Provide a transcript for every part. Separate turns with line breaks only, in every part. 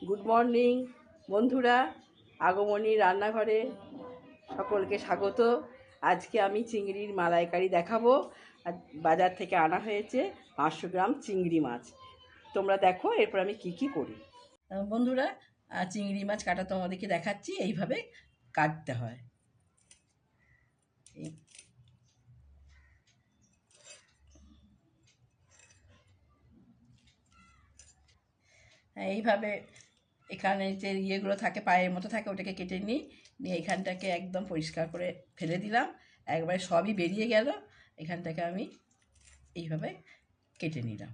Good morning বন্ধুরা, আগমনী রান্নাঘরে সকলকে স্বাগত। আজকে আমি চিংড়ির মালাইকারি দেখাবো। বাজার থেকে আনা হয়েছে 500 গ্রাম চিংড়ি মাছ। তোমরা দেখো এরপর আমি কি করি। বন্ধুরা, চিংড়ি মাছ কাটা তোমাদেরকে দেখাচ্ছি। এইভাবে কাটতে হয়। এইভাবে এখানে যে ইয়েগুলো থাকে, পায়ের মতো থাকে, ওটাকে কেটে নিই। নিয়ে এখানটাকে একদম পরিষ্কার করে ফেলে দিলাম। একবারে সবই বেরিয়ে গেল। এখানটাকে আমি এইভাবে কেটে নিলাম।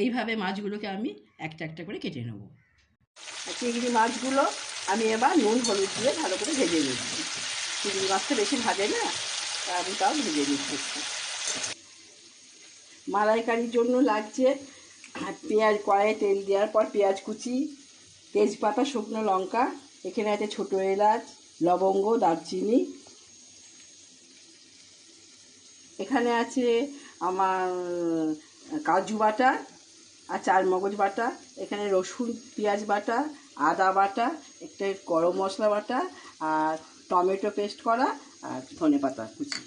এইভাবে মাছগুলোকে আমি একটা একটা করে কেটে নেব। চিংড়ি মাছগুলো আমি এবার নুন হলুদ দিয়ে ভালো করে ভেজে নিচ্ছি। চিংড়ি মাছটা বেশি ভাজে না, তা আমি তাও ভেজে নিচ্ছি। মালাইকারির জন্য লাগছে পেঁয়াজ, কড়াইয়ে তেল দেওয়ার পর পেঁয়াজ কুচি, তেজপাতা, শুকনো লঙ্কা, এখানে আছে ছোটো এলাচ, লবঙ্গ, দারচিনি, এখানে আছে আমার কাজু বাটা আর চারমগজ বাটা, এখানে রসুন পেঁয়াজ বাটা, আদা বাটা, একটা গরম মশলা বাটা, আর টমেটো পেস্ট করা, আর ধনেপাতা কুচি,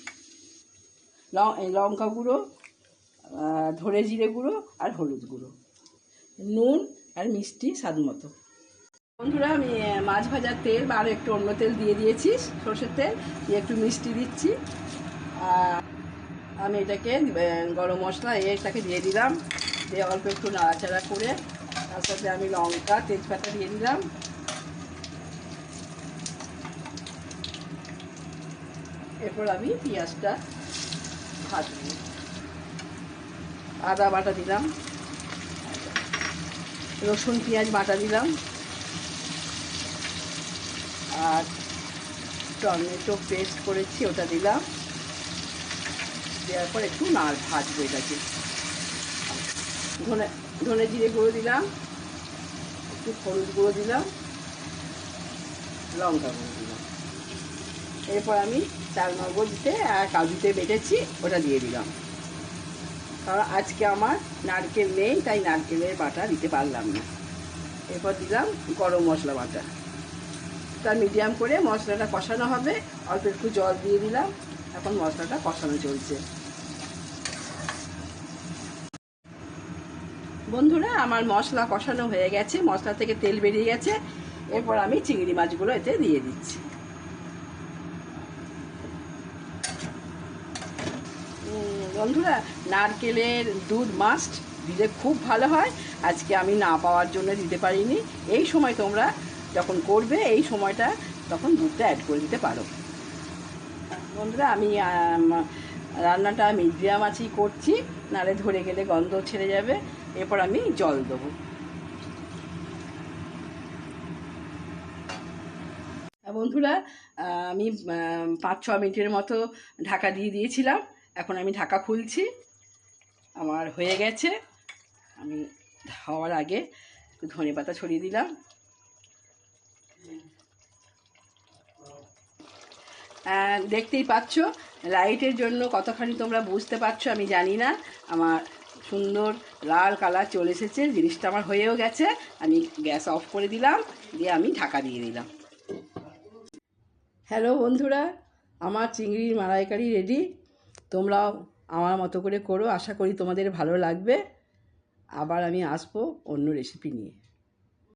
লঙ্কা গুঁড়ো, ধনে জিরে গুঁড়ো, আর হলুদ গুঁড়ো, নুন আর মিষ্টি স্বাদ মতো। বন্ধুরা, আমি মাছ ভাজার তেল বা আরও একটু অন্য তেল দিয়ে দিয়েছি, সরষের তেল দিয়ে একটু মিষ্টি দিচ্ছি। আর আমি এটাকে গরম মশলা এটাকে দিয়ে দিলাম, দিয়ে অল্প একটু নাড়াচাড়া করে তার সাথে আমি লঙ্কা তেজপাতা দিয়ে দিলাম। এরপর আমি পেঁয়াজটা ভাজবো। আদা বাটা দিলাম, রসুন পেঁয়াজ বাটা দিলাম, আর টমেটো পেস্ট করেছি ওটা দিলাম। দেওয়ার পর একটু ভাজবো এটাকে। ধনে জিরে গুঁড়ো দিলাম, একটু হলুদ গুঁড়ো দিলাম, লঙ্কা গুঁড়ো দিলাম। এরপর আমি চারমগজতে আর কাজুতে বেটেছি ওটা দিয়ে দিলাম। কারণ আজকে আমার নারকেল নেই, তাই নারকেলের বাটা দিতে পারলাম না। এরপর দিলাম গরম মশলা বাটা। তার মিডিয়াম করে মশলাটা কষানো হবে, অল্প একটু জল দিয়ে দিলাম। এখন মশলাটা কষানো চলছে। বন্ধুরা, আমার মশলা কষানো হয়ে গেছে, মশলা থেকে তেল বেরিয়ে গেছে। এরপর আমি চিংড়ি মাছগুলো এতে দিয়ে দিচ্ছি। বন্ধুরা, নারকেলের দুধ মাস্ট দিলে খুব ভালো হয়। আজকে আমি না পাওয়ার জন্য দিতে পারিনি। এই সময় তোমরা যখন করবে, এই সময়টা তখন দুধটা অ্যাড করে দিতে পারো। বন্ধুরা, আমি রান্নাটা মিডিয়াম আঁচেই করছি, নাহলে ধরে গেলে গন্ধ ছেড়ে যাবে। এরপর আমি জল দেবো। বন্ধুরা, আমি 5-6 মিনিটের মতো ঢাকা দিয়ে দিয়েছিলাম। এখন আমি ঢাকা খুলছি। আমার হয়ে গেছে। আমি হওয়ার আগে একটু ধনেপাতা ছড়িয়ে দিলাম। দেখতেই পাচ্ছ লাইটের জন্য কতখানি তোমরা বুঝতে পারছো আমি জানি না। আমার সুন্দর লাল কালার চলে এসেছে, জিনিসটা আমার হয়েও গেছে। আমি গ্যাস অফ করে দিলাম, দিয়ে আমি ঢাকা দিয়ে দিলাম। হ্যালো বন্ধুরা, আমার চিংড়ির মালাইকারি রেডি। তোমরাও আমার মতো করে করো, আশা করি তোমাদের ভালো লাগবে। আবার আমি আসবো অন্য রেসিপি নিয়ে।